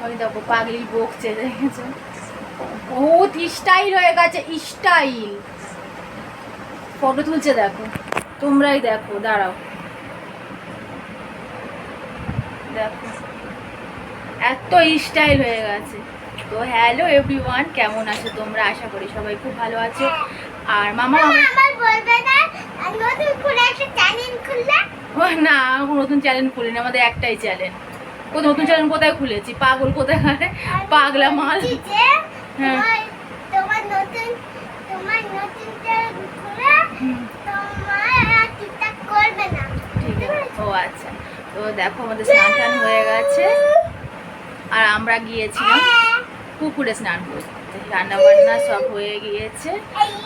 ওই দেখো পাগলি বকছে, দেখেছো? বহুত স্টাইল হয়ে গেছে, স্টাইল। ফটো তুলছে দেখো, তোমরাই দেখো, দাঁড়াও দেখো, এত স্টাইল হয়ে গেছে। তো হ্যালো এভরিওয়ান, কেমন আছো তোমরা? আশা করি সবাই খুব ভালো আছো। আর মামা আমার বলবে না নতুন করে একটা চ্যানেল খুললে? ও না, নতুন চ্যানেল খুলিনি, আমাদের একটাই চ্যানেল। নতুন চ্যানেল কোথায় খুলেছি? পাগল কোথায়, পাগলা মাল। হ্যাঁ, তোমার নতুন চ্যানেল খুলে তোমার টিকটক করবে না, ঠিক আছে? ও আচ্ছা। তো দেখো আমাদের স্নান টান হয়ে গেছে, আর আমরা গিয়েছিলাম পুকুরে স্নান করতে। রান্না বান্না সব হয়ে গিয়েছে,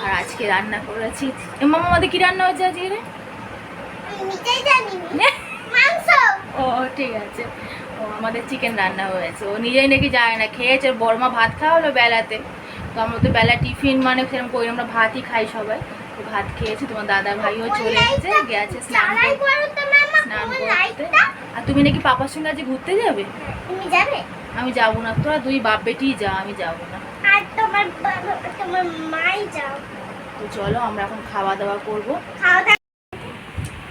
আর আজকে রান্না করেছি। মামা আমাদের কি রান্না হয়েছে আজকে রে? নিজেই জানি মাংস। ও ঠিক আছে, ও আমাদের চিকেন রান্না হয়েছে। ও নিজেই নাকি যায় না, খেয়েছে। বড়মা ভাত খাওয়া হলো বেলাতে, তো আমরা তো বেলা টিফিন মানে সেরকম করি, আমরা ভাতই খাই সবাই। তো ভাত খেয়েছি, তোমার দাদা ভাইও চলে এসেছে, গেছে স্নান করতে। আর তুমি নাকি পাপার সঙ্গে আজকে ঘুরতে যাবে? তুমি যাবে? আমি যাবো না, তোরা দুই বাপ বেটি যা, আমি যাবো না। আর তোমার মাই যাও। তো চলো আমরা এখন খাওয়া দাওয়া করবো। খাওয়া দাওয়া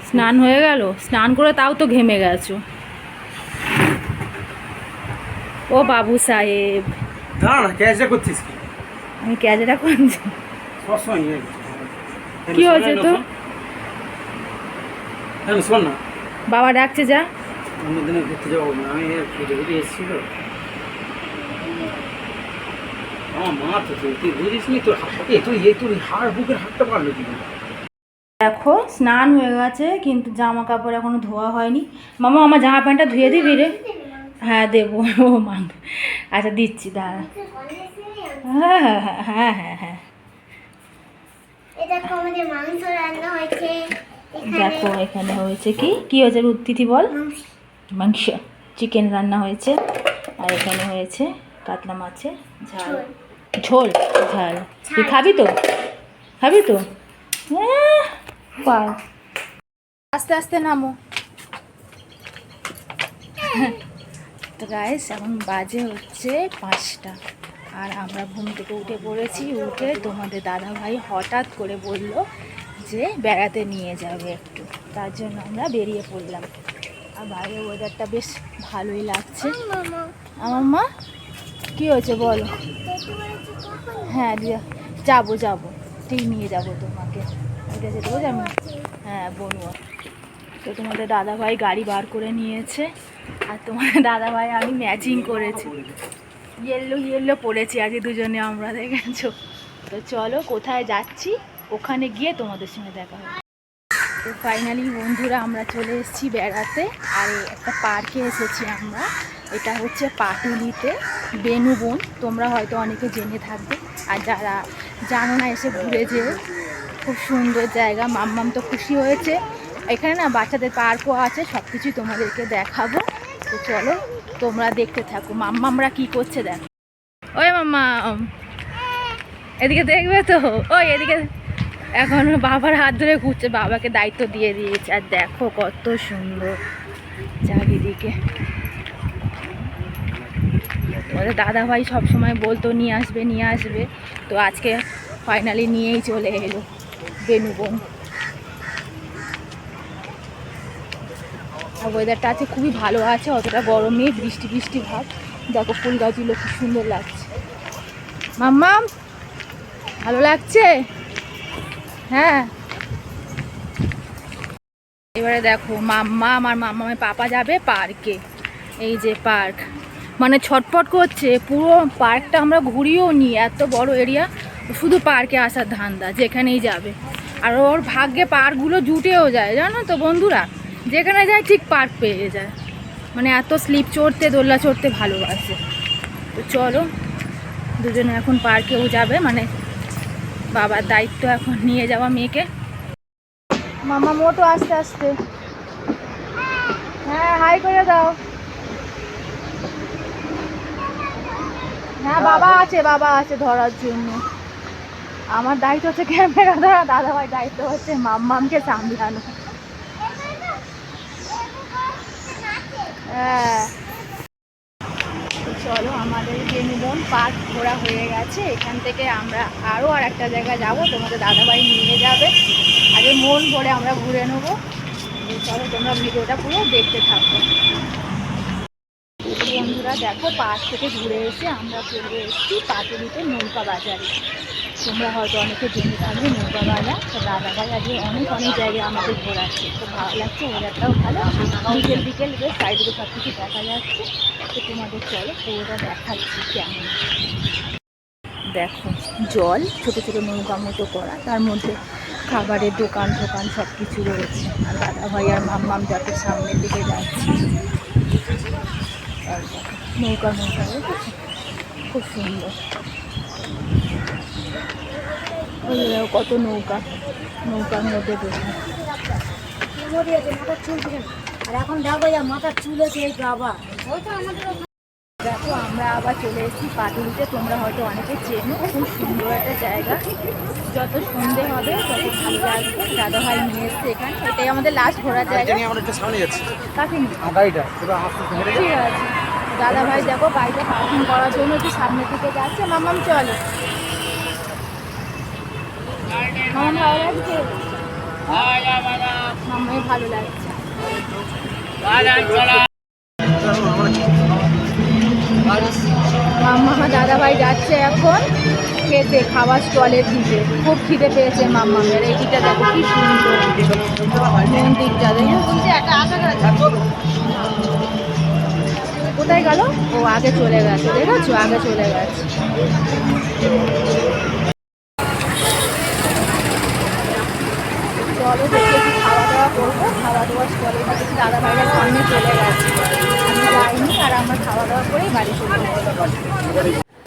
স্নান হয়ে গেল, স্নান করে তাও তো ঘেমে গেছো। ও বাবু সাহেব, দাঁড়া, ক্যাশটা করছিস কি? আমি ক্যাজেটা করছি। সবসময় কি হয়েছে তো? শোন না, বাবা ডাকছে, যা। অন্যদিনে ঘুরতে যাবো না, আমি ঘুরে ঘুরে এসেছিল। আমার মা তো তুই বুঝিস নি, তোর তোর হাড় বুকের হাড়টা পারলো কি? দেখো স্নান হয়ে গেছে, কিন্তু জামা কাপড় এখনো ধোয়া হয়নি। মামা আমার জামা প্যান্টটা ধুয়ে দিবি রে? হ্যাঁ দেবো। ও মা, আচ্ছা দিচ্ছি, দাঁড়া। হ্যাঁ হ্যাঁ হ্যাঁ হ্যাঁ হ্যাঁ। দেখো আমাদের মাংস রান্না হয়েছে। দেখো এখানে হয়েছে কি কি হয়েছে তিথি বল? মাংস, চিকেন রান্না হয়েছে। আর এখানে হয়েছে কাতলা মাছের ঝাল, ঝোল, ঝাল। তুই খাবি তো? খাবি তো? পাল, আস্তে আস্তে নামো। তো গাইস এখন বাজে হচ্ছে 5টা, আর আমরা ঘুম থেকে উঠে পড়েছি। উঠে তোমাদের দাদা ভাই হঠাৎ করে বলল যে বেড়াতে নিয়ে যাবে একটু, তার জন্য আমরা বেরিয়ে পড়লাম। আর বাইরের ওয়েদারটা বেশ ভালোই লাগছে। আমার মা কী হয়েছে বলো? হ্যাঁ যাবো যাবো, ঠিক নিয়ে যাবো তোমাকে। ঠিক আছে রোজ আমি, হ্যাঁ বলবো। তো তোমাদের দাদাভাই গাড়ি বার করে নিয়েছে, আর তোমাদের দাদাভাই আমি ম্যাচিং করেছি, ইয়েলো ইয়েলো পরেছি আজকে দুজনে আমরা, দেখেছো? তো চলো কোথায় যাচ্ছি ওখানে গিয়ে তোমাদের সঙ্গে দেখা হবে। তো ফাইনালি বন্ধুরা আমরা চলে এসেছি বেড়াতে, আর একটা পার্কে এসেছি আমরা। এটা হচ্ছে পাটুলিতে বেনুবন, তোমরা হয়তো অনেকে জেনে থাকবে, আর যারা জানো না এসে ঘুরে যেও, খুব সুন্দর জায়গা। মাম্মাম তো খুশি হয়েছে। এখানে না বাচ্চাদের পার্কও আছে, সব কিছুই তোমাদেরকে দেখাবো। তো চলো তোমরা দেখতে থাকো মাম্মামরা কি করছে দেখো। ওই মাম্মা এদিকে দেখবে তো, ওই এদিকে। এখন বাবার হাত ধরে ঘুরছে, বাবাকে দায়িত্ব দিয়ে দিয়েছে। আর দেখো কত সুন্দর চারিদিকে। তোমাদের দাদাভাই সবসময় বলতো নিয়ে আসবে নিয়ে আসবে, তো আজকে ফাইনালি নিয়েই চলে এলো বেনুবন। আর ওয়েদারটা আছে খুবই ভালো আছে, অতটা গরম নেই, বৃষ্টি বৃষ্টি ভাব। দেখো ফুল গাছগুলো খুব সুন্দর লাগছে। মাম্মাম ভালো লাগছে? হ্যাঁ। এবারে দেখো মাম্মা আর মাম্মামের পাপা যাবে পার্কে। এই যে পার্ক, মানে ছটফট করছে। পুরো পার্কটা আমরা ঘুরিয়েও নি, এত বড় এরিয়া, শুধু পার্কে আসার ধান্দা, যেখানেই যাবে। আর ওর ভাগ্যে পার্কগুলো জুটেও যায়, জানো তো বন্ধুরা, যেখানে যায় ঠিক পার্ক পেয়ে যায়। মানে এত স্লিপ চড়তে, দোলনা চড়তে ভালোবাসে। তো চলো দুজনে এখন পার্কেও যাবে, মানে বাবার দায়িত্ব এখন নিয়ে যাওয়া মেয়েকে। মামা মোটো আস্তে আস্তে, হ্যাঁ হাই করে দাও। হ্যাঁ বাবা আছে ধরার জন্য। আমার দায়িত্ব হচ্ছে ক্যামেরা ধরা, দাদাভাই দায়িত্ব হচ্ছে মাম্মামকে সামলানো। হ্যাঁ চলো, আমাদের বেনুবন পার্ক ঘোরা হয়ে গেছে। এখান থেকে আমরা আরও আর একটা জায়গায় যাব, তোমাদের দাদাভাই নিয়ে যাবে। আগে মন ভরে আমরা ঘুরে নেবো। চলো তোমরা ভিডিওটা পুরো দেখতে থাকো। বন্ধুরা দেখো, পার্ক থেকে ঘুরে এসে আমরা চলে এসেছি পাটুলিতে নৌকা বাজারে। তোমরা হয়তো অনেকে জেনে থাকবে নৌকা বাজার। তো দাদাভাই আজকে অনেক জায়গায় আমাদের ঘোরাচ্ছে, খুব ভালো লাগছে, ওয়েদারটাও ভালো, বিকেল বিকেল বেশ সাইডে সব কিছু দেখা যাচ্ছে। তো তোমাদের চলো পুরোটা দেখাচ্ছি কেমন। দেখো জল, ছোটো ছোটো নৌকা মতো করা, তার মধ্যে খাবারের দোকান টোকান সব কিছু রয়েছে। আর দাদাভাই আর মাম্মাম যাতে সামনের দিকে যাচ্ছে। নৌকা রয়েছে, খুব সুন্দর। কত নৌকা, নৌকার মধ্যে বসে। আর এখন দেখো মাথার চুল আছে এই আবার দেখো আমরা আবার চলে এসেছি পাটুলিতে। তোমরা হয়তো অনেকে চেনো, খুব সুন্দর একটা জায়গা। যত সন্ধে হবে তত ভালো লাগবে। দাদাভাই নিয়ে এসছে এখানে, এটাই আমাদের লাস্ট ঘোরার জায়গা। আমরা একটু সামনে যাচ্ছি। কাকে নিয়ে? গাড়িটা পুরো আস্তে হেঁটে ঠিক আছে। দাদাভাই দেখো গাড়িটা পার্কিং করার জন্য একটু সামনের দিকে যাচ্ছে। মামাম চলো, মামাম ভালো লাগছে, মামাই ভালো লাগছে। মাম্মা দাদাভাই যাচ্ছে এখন খেতে, খাবার স্টলের দিকে। খুব খিদে পেয়েছে মাম্মামের। এই দিকটা দেখো কি সুন্দর মন্দিরটা, দেখো কোথায় গেল, ও আগে চলে গেছে, দেখেছো আগে চলে গেছে। চলো দেখে একটু খাওয়া দাওয়া করবো। খাওয়া দাওয়া স্টলে দেখেছি দাদাভাইরা সামনে চলে গেছে, আমি যাইনি। আর আমরা খাওয়া দাওয়া করেই বাড়ি চলে যাবো।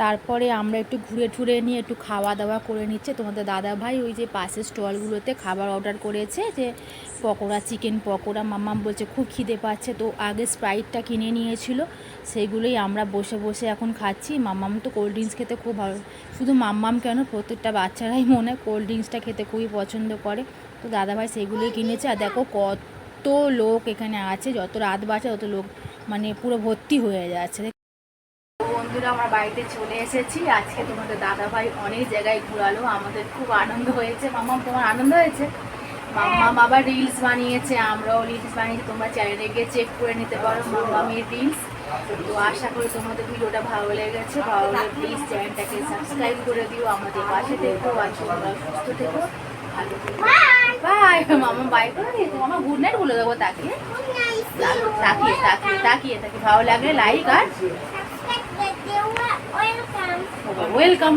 তারপরে আমরা একটু ঘুরে টুরে নিয়ে একটু খাওয়া দাওয়া করে নিচ্ছে। তোমাদের দাদাভাই ওই যে পাশের স্টলগুলোতে খাবার অর্ডার করেছে, যে পকোড়া, চিকেন পকোড়া। মাম্মাম বলছে খুব খিদে পাচ্ছে, তো আগে স্প্রাইটটা কিনে নিয়েছিল, সেইগুলোই আমরা বসে বসে এখন খাচ্ছি। মাম্মাম তো কোল্ড ড্রিঙ্কস খেতে খুব ভালো, শুধু মাম্মাম কেন প্রত্যেকটা বাচ্চারাই মনে হয় কোল্ড ড্রিঙ্কসটা খেতে খুবই পছন্দ করে। তো দাদাভাই সেগুলোই কিনেছে। আর দেখো কত লোক এখানে আছে, যত রাত বাড়ছে তত লোক মানে পুরো ভর্তি হয়ে যাচ্ছে। বন্ধুরা আমরা বাড়িতে চলে এসেছি। আজকে তোমাদের দাদাভাই অনেক জায়গায় ঘোরালো, আমাদের খুব আনন্দ হয়েছে। মাম্মাম তোমার আনন্দ হয়েছে? মাম্মাম আবার রিলস বানিয়েছে, আমরাও রিলস বানিয়েছি। তোমরা চ্যানেলে গিয়ে চেক করে নিতে পারো মাম্মামের রিলস। তো আশা করি তোমাদের ভিডিওটা ভালো লেগেছে। ভালো লাগলে প্লিজ চ্যানেলটাকে সাবস্ক্রাইব করে দিও, আমাদের পাশে থেকো। আর তোমরা সুস্থ থেকো, ভালো থেকো। বাই। মামা বাই করে দিয়েছে। মামা গুড নাইট বলে দেবো তাকিয়ে তাকিয়ে তাকিয়ে তাকিয়ে তাকিয়ে। ভালো লাগলে লাইক আর ওয়েলকাম।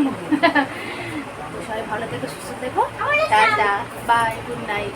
সবাই ভালো থেকো, সুস্থ থেকো, টাটা, বাই, গুড নাইট।